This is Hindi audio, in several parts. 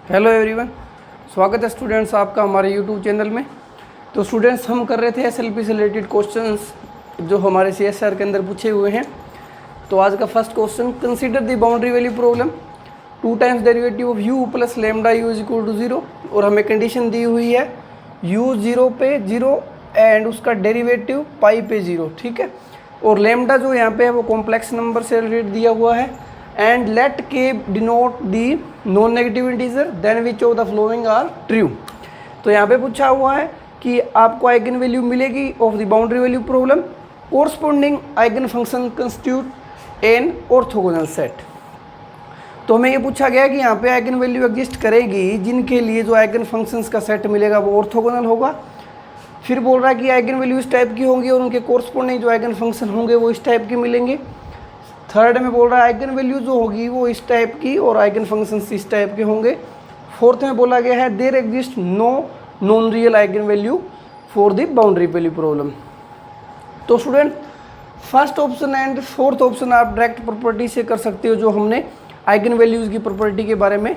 हेलो एवरीवन, स्वागत है स्टूडेंट्स आपका हमारे यूट्यूब चैनल में। तो स्टूडेंट्स हम कर रहे थे एसएलपी से रिलेटेड क्वेश्चंस जो हमारे सीएसआर के अंदर पूछे हुए हैं। तो आज का first question, consider the boundary value problem 2 times derivative of u plus lambda u is equal to 0। और हमें कंडीशन दी हुई है u 0 पे 0 एंड उसका डेरिवेटिव पाई पे 0, ठीक है। और लेमडा जो यहाँ पे है वो कॉम्प्लेक्स नंबर से रिलेटेड दिया हुआ है। And let K denote the non negative integer then which of the following are true. तो यहाँ पे पूछा हुआ है कि आपको आइगन वैल्यू मिलेगी of the boundary value problem, corresponding eigen function constitute an orthogonal set. तो हमें ये पूछा गया कि यहाँ पे आइगन वैल्यू एग्जिस्ट करेगी जिनके लिए जो आइगन फंक्शंस का सेट मिलेगा वो ऑर्थोगोनल होगा। फिर बोल रहा है कि आइगन वैल्यू इस टाइप की होंगी और उनके कोरस्पॉन्डिंग जो आइगन फंक्शन होंगे वो इस टाइप के मिलेंगे। थर्ड में बोल रहा है आइगन वैल्यू जो होगी वो इस टाइप की और आइगन फंक्शंस इस टाइप के होंगे। फोर्थ में बोला गया है there exist no non real eigen value for the boundary value problem. तो student first option and fourth option आप डायरेक्ट प्रॉपर्टी से कर सकते हो जो हमने आइगन वैल्यूज़ की प्रॉपर्टी के बारे में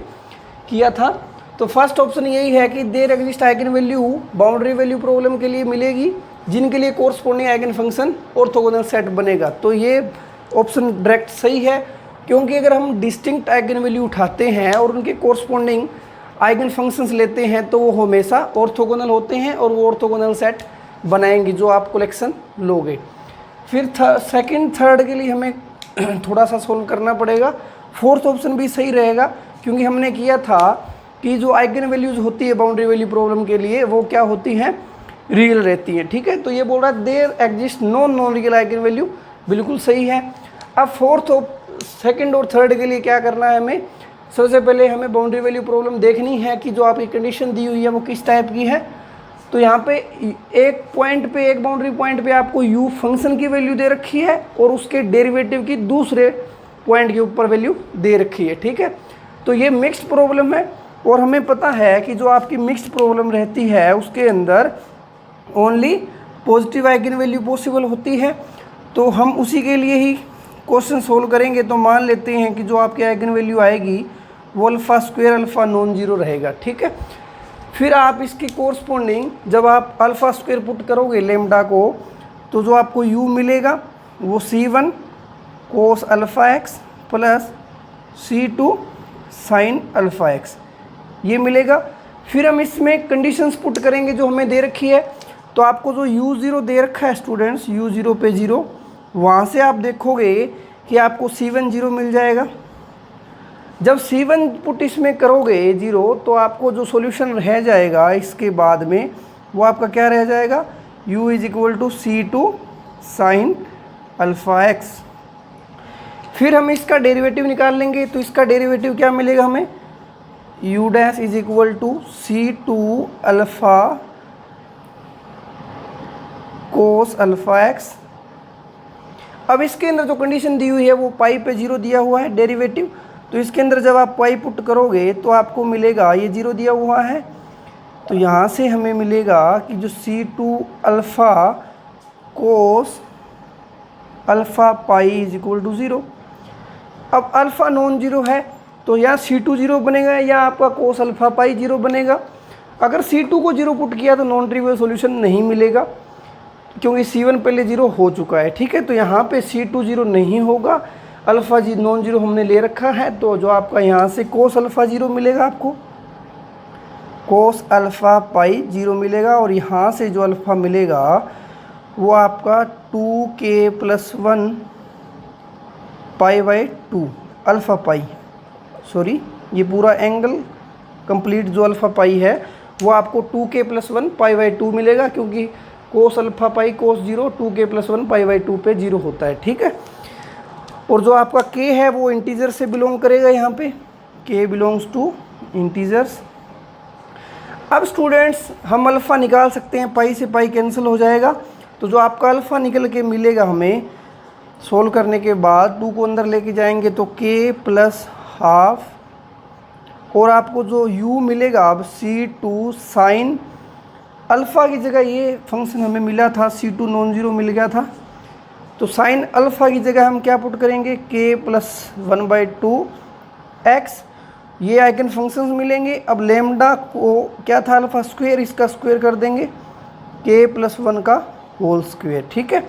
किया था। तो फर्स्ट ऑप्शन यही है कि there exist eigen value boundary value problem के लिए मिलेगी जिनके लिए corresponding eigen function orthogonal set बनेगा। तो ये ऑप्शन डायरेक्ट सही है, क्योंकि अगर हम डिस्टिंक्ट आइगन वैल्यू उठाते हैं और उनके कोरस्पॉन्डिंग आइगन फंक्शंस लेते हैं तो वो हमेशा ऑर्थोगोनल होते हैं और वो ऑर्थोगोनल सेट बनाएंगे जो आप कलेक्शन लोगे। फिर सेकंड थर्ड के लिए हमें थोड़ा सा सोल्व करना पड़ेगा। फोर्थ ऑप्शन भी सही रहेगा क्योंकि हमने किया था कि जो आइगन वैल्यूज होती है बाउंड्री वैल्यू प्रॉब्लम के लिए वो क्या होती हैं, रियल रहती हैं, ठीक है। तो ये बोल रहा है there exist non real eigen value, बिल्कुल सही है। अब फोर्थ सेकंड और थर्ड के लिए क्या करना है हमें, सबसे पहले हमें बाउंड्री वैल्यू प्रॉब्लम देखनी है कि जो आपकी कंडीशन दी हुई है वो किस टाइप की है। तो यहाँ पे एक पॉइंट पे, एक बाउंड्री पॉइंट पे आपको u फंक्शन की वैल्यू दे रखी है और उसके डेरिवेटिव की दूसरे पॉइंट के ऊपर वैल्यू दे रखी है, ठीक है। तो ये मिक्स्ड प्रॉब्लम है और हमें पता है कि जो आपकी मिक्स्ड प्रॉब्लम रहती है उसके अंदर only positive eigen value possible होती है। तो हम उसी के लिए ही क्वेश्चन सोल्व करेंगे। तो मान लेते हैं कि जो आपकी आइगन वैल्यू आएगी वो alpha square alpha non zero रहेगा, ठीक है। फिर आप इसकी कोरस्पॉन्डिंग जब आप अल्फ़ा स्क्वायर पुट करोगे लेमडा को तो जो आपको u मिलेगा वो c1 कोस alpha x plus c2 sine alpha x ये मिलेगा। फिर हम इसमें कंडीशंस पुट करेंगे जो हमें दे रखी है। तो आपको जो u0 दे रखा है स्टूडेंट्स, u0 पे 0, वहाँ से आप देखोगे कि आपको c1 0 मिल जाएगा। जब c1 पुट इसमें करोगे 0 तो आपको जो सॉल्यूशन रह जाएगा इसके बाद में वो आपका क्या रह जाएगा, u is equal to c2 sine alpha x. फिर हम इसका डेरिवेटिव निकाल लेंगे। तो इसका डेरिवेटिव क्या मिलेगा हमें, u dash is equal to c2 alpha cos alpha x. अब इसके अंदर जो कंडीशन दी हुई है वो पाई पे 0 दिया हुआ है डेरिवेटिव। तो इसके अंदर जब आप पाई पुट करोगे तो आपको मिलेगा, ये 0 दिया हुआ है तो यहाँ से हमें मिलेगा कि जो c2 alpha cos alpha pi is equal to 0। अब अल्फ़ा नॉन जीरो है तो या c2 0 बनेगा या आपका कोस अल्फ़ा पाई 0 बनेगा। अगर c2 को 0 पुट किया तो नॉन ट्रिवियल सॉल्यूशन नहीं मिलेगा क्योंकि c1 पहले 0 हो चुका है, ठीक है। तो यहाँ पे c2 0 नहीं होगा, अल्फ़ा जी नॉन जीरो हमने ले रखा है। तो जो आपका यहाँ से कोस अल्फ़ा 0 मिलेगा, आपको कोस अल्फ़ा पाई 0 मिलेगा और यहाँ से जो अल्फ़ा मिलेगा वो आपका 2k plus 1 pi by 2 alpha pi, sorry ये पूरा एंगल कंप्लीट जो अल्फ़ा पाई है वो आपको 2k प्लस 1 पाई बाई 2 मिलेगा क्योंकि कोस alpha pi cos 0 2k plus 1 pi by 2 पे 0 होता है, ठीक है। और जो आपका k है वो इंटीजर से बिलोंग करेगा, यहाँ पे k बिलोंग्स टू इंटीजर्स। अब स्टूडेंट्स हम अल्फ़ा निकाल सकते हैं, पाई से पाई कैंसिल हो जाएगा। तो जो आपका अल्फ़ा निकल के मिलेगा हमें सोल्व करने के बाद 2 को अंदर लेके जाएंगे तो k प्लस हाफ और आपको जो u मिलेगा अब c2 साइन अल्फ़ा की जगह ये फंक्शन हमें मिला था c2 नॉन जीरो मिल गया था। तो साइन अल्फ़ा की जगह हम क्या पुट करेंगे, k प्लस 1/2 x ये आइगन फंक्शंस मिलेंगे। अब लेमडा को क्या था अल्फा स्क्वायर, इसका स्क्वायर कर देंगे k+1 का होल स्क्वायर। ठीक है,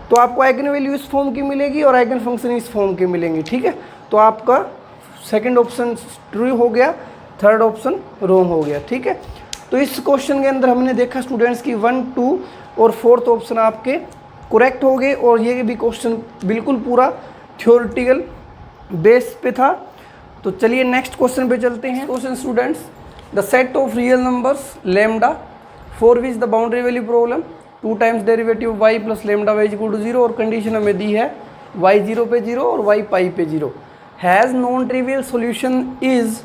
तो आपको आइगन वैल्यू इस फॉर्म की मिलेगी और आइगन फंक्शन इस फॉर्म के मिलेंगे। ठीक है, तो आपका सेकंड ऑप्शन ट्रू हो गया, थर्ड ऑप्शन रॉन्ग हो गया। ठीक है, तो इस क्वेश्चन के अंदर हमने देखा स्टूडेंट्स की 1, 2 और फोर्थ ऑप्शन आपके करेक्ट हो गए और ये भी क्वेश्चन बिल्कुल पूरा थ्योरेटिकल बेस पे था। तो चलिए नेक्स्ट क्वेश्चन पे चलते हैं। Question students, the set of real numbers lambda for which the boundary value problem 2 times derivative y plus lambda y equal to 0 और कंडीशन हमें दी है y 0 पे 0 और y पाई पे 0 has non trivial solution is.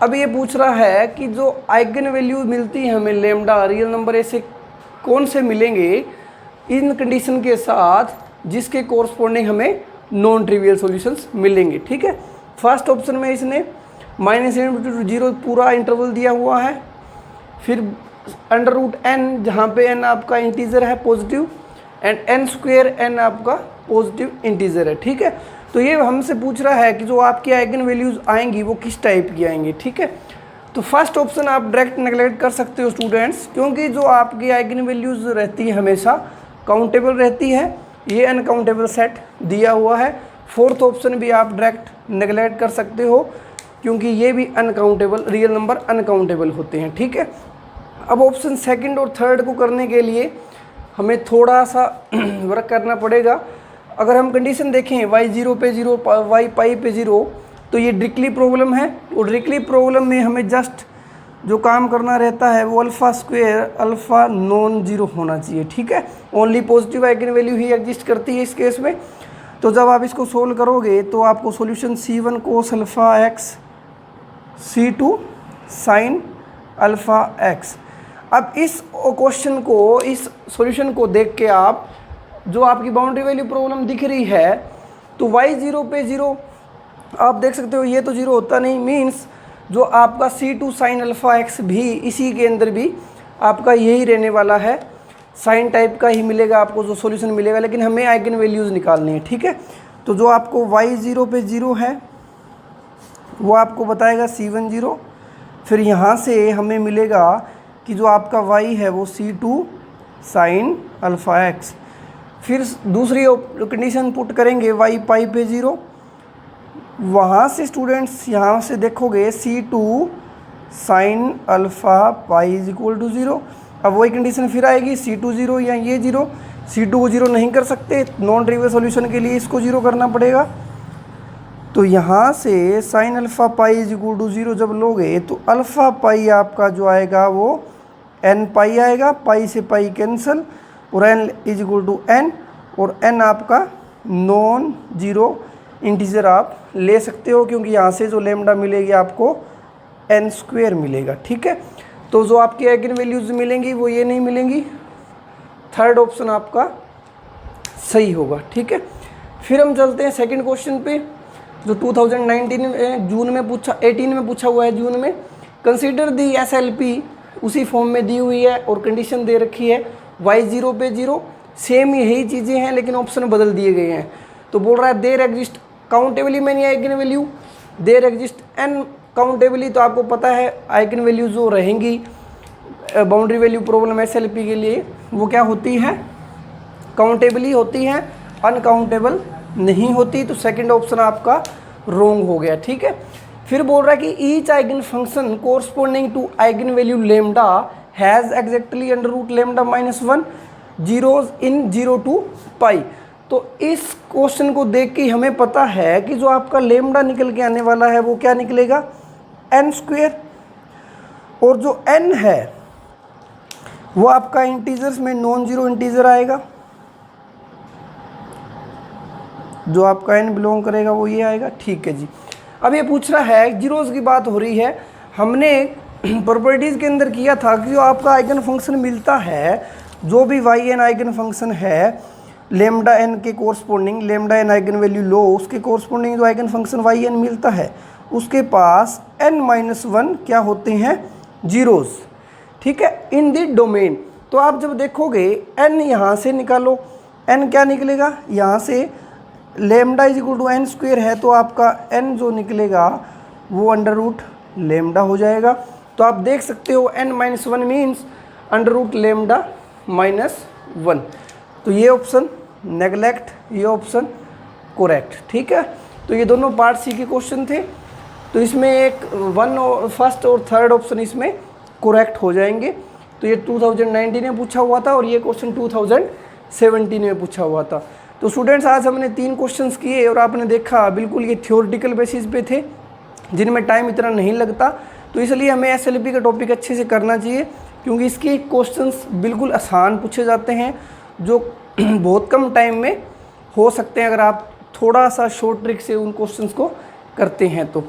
अब ये पूछ रहा है कि जो आइगन वैल्यू मिलती है हमें लैम्डा रियल नंबर ऐसे कौन से मिलेंगे इन कंडीशन के साथ जिसके कोरस्पॉन्डिंग हमें नॉन ट्रिवियल सॉल्यूशंस मिलेंगे। ठीक है, फर्स्ट ऑप्शन में इसने -0 पूरा इंटरवल दिया हुआ है, फिर √n जहाँ पे n आपका इंटीजर है पॉजिटिव एंड n² n आपका पॉजिटिव इंटीजर है। ठीक है, तो ये हमसे पूछ रहा है कि जो आपकी आइगन वैल्यूज़ आएंगी वो किस टाइप की आएंगी। ठीक है, तो फर्स्ट ऑप्शन आप डायरेक्ट नेगलेक्ट कर सकते हो स्टूडेंट्स, क्योंकि जो आपकी आइगन वैल्यूज़ रहती है हमेशा काउंटेबल रहती है, ये अनकाउंटेबल सेट दिया हुआ है। फोर्थ ऑप्शन भी आप डायरेक्ट नेगलेक्ट कर सकते हो क्योंकि ये भी अनकाउंटेबल रियल नंबर अनकाउंटेबल होते हैं। ठीक है, अब ऑप्शन सेकंड और थर्ड को करने के लिए हमें थोड़ा सा वर्क करना पड़ेगा। अगर हम कंडीशन देखें y 0 पे 0 y पाई पे 0 तो ये डिरिक्ली प्रॉब्लम है और डिरिक्ली प्रॉब्लम में हमें जस्ट जो काम करना रहता है वो alpha square alpha non zero होना चाहिए। ठीक है, ओनली पॉजिटिव आइगन वैल्यू ही एग्जिस्ट करती है इस केस में। तो जब आप इसको सोल्व करोगे तो आपको solution C1 cos alpha x C2 sine alpha x। अब इस क्वेश्चन को, इस सॉल्यूशन को देख के आप जो आपकी बाउंड्री वैल्यू प्रॉब्लम दिख रही है तो y 0 पे 0 आप देख सकते हो, ये तो 0 होता नहीं, मीन्स जो आपका C2 साइन अल्फ़ा x भी इसी के अंदर भी आपका यही रहने वाला है, साइन टाइप का ही मिलेगा आपको जो सॉल्यूशन मिलेगा, लेकिन हमें आइगन वैल्यूज़ निकालनी है। ठीक है, तो जो आपको y 0 पे 0 है वो आपको बताएगा C1 0, फिर यहाँ से हमें मिलेगा कि जो आपका y है वो C2 साइन अल्फ़ा x, फिर दूसरी कंडीशन पुट करेंगे y पाई पे 0, वहाँ से स्टूडेंट्स यहाँ से देखोगे C2 sine alpha pi is equal to 0। अब वही कंडीशन फिर आएगी C2 0 या ये 0, C2 को 0 नहीं कर सकते, नॉन ट्रिवियल सॉल्यूशन के लिए इसको 0 करना पड़ेगा। तो यहाँ से sine alpha pi is equal to 0 जब लोगे तो अल्फ़ा पाई आपका जो आएगा वो n पाई आएगा, पाई से पाई कैंसिल और n is equal to n, और n आपका नॉन जीरो इंटीजर आप ले सकते हो क्योंकि यहाँ से जो लैम्डा मिलेगी आपको n² मिलेगा। ठीक है, तो जो आपकी आइगन वैल्यूज़ मिलेंगी वो ये नहीं मिलेंगी, थर्ड ऑप्शन आपका सही होगा। ठीक है, फिर हम चलते हैं सेकंड क्वेश्चन पे जो 2019 में जून में पूछा 18 में पूछा हुआ है जून में। कंसीडर दी SLP उसी फॉर्म में दी हुई है और कंडीशन दे रखी है y 0 पे 0, सेम यही चीज़ें हैं लेकिन ऑप्शन बदल दिए गए हैं। तो बोल रहा है there exist countably many eigen value, there exist n countably, तो आपको पता है आइगन वैल्यू जो रहेंगी बाउंड्री वैल्यू प्रॉब्लम SLP के लिए वो क्या होती है, काउंटेबली होती हैं, अनकाउंटेबल नहीं होती। तो सेकंड ऑप्शन आपका रॉन्ग हो गया। ठीक है, फिर बोल रहा है कि each eigen function corresponding to eigen value lambda has exactly under root lambda -1 zeros in 0 to pi. तो इस क्वेश्चन को देख के हमें पता है कि जो आपका लेमडा निकल के आने वाला है वो क्या निकलेगा n², और जो n है वो आपका इंटीजर्स में नॉन जीरो इंटीजर आएगा, जो आपका n बिलोंग करेगा वो ये आएगा। ठीक है जी, अब ये पूछ रहा है जीरोज़ की बात हो रही है, हमने प्रॉपर्टीज़ के अंदर किया था कि जो आपका आइगन फंक्शन मिलता है, जो भी yn आइगन फंक्शन है लेमडा n के corresponding, lambda n eigen value लो उसके कोरस्पॉन्डिंग जो आइगन फंक्शन yn मिलता है उसके पास n-1 क्या होते हैं जीरोज़। ठीक है, इन द डोमेन। तो आप जब देखोगे n यहाँ से निकालो, n क्या निकलेगा, यहाँ से lambda is equal to n² है तो आपका n जो निकलेगा वो अंडर रूट लेमडा हो जाएगा। तो आप देख सकते हो n-1 मीन्स √λ-1। तो ये ऑप्शन नेगलेक्ट, ये ऑप्शन करेक्ट, ठीक है। तो ये दोनों पार्ट सी के क्वेश्चन थे। तो इसमें एक फर्स्ट और थर्ड ऑप्शन इसमें करेक्ट हो जाएंगे। तो ये 2019 में पूछा हुआ था और ये क्वेश्चन 2017 में पूछा हुआ था। तो स्टूडेंट्स आज हमने 3 क्वेश्चंस किए और आपने देखा बिल्कुल ये थ्योरेटिकल बेसिस पे थे जिनमें टाइम इतना नहीं लगता। तो इसलिए हमें एसएलपी का टॉपिक अच्छे से करना चाहिए क्योंकि इसके क्वेश्चंस बिल्कुल आसान पूछे जाते हैं जो बहुत कम टाइम में हो सकते हैं अगर आप थोड़ा सा शॉर्ट ट्रिक से उन क्वेश्चंस को करते हैं तो।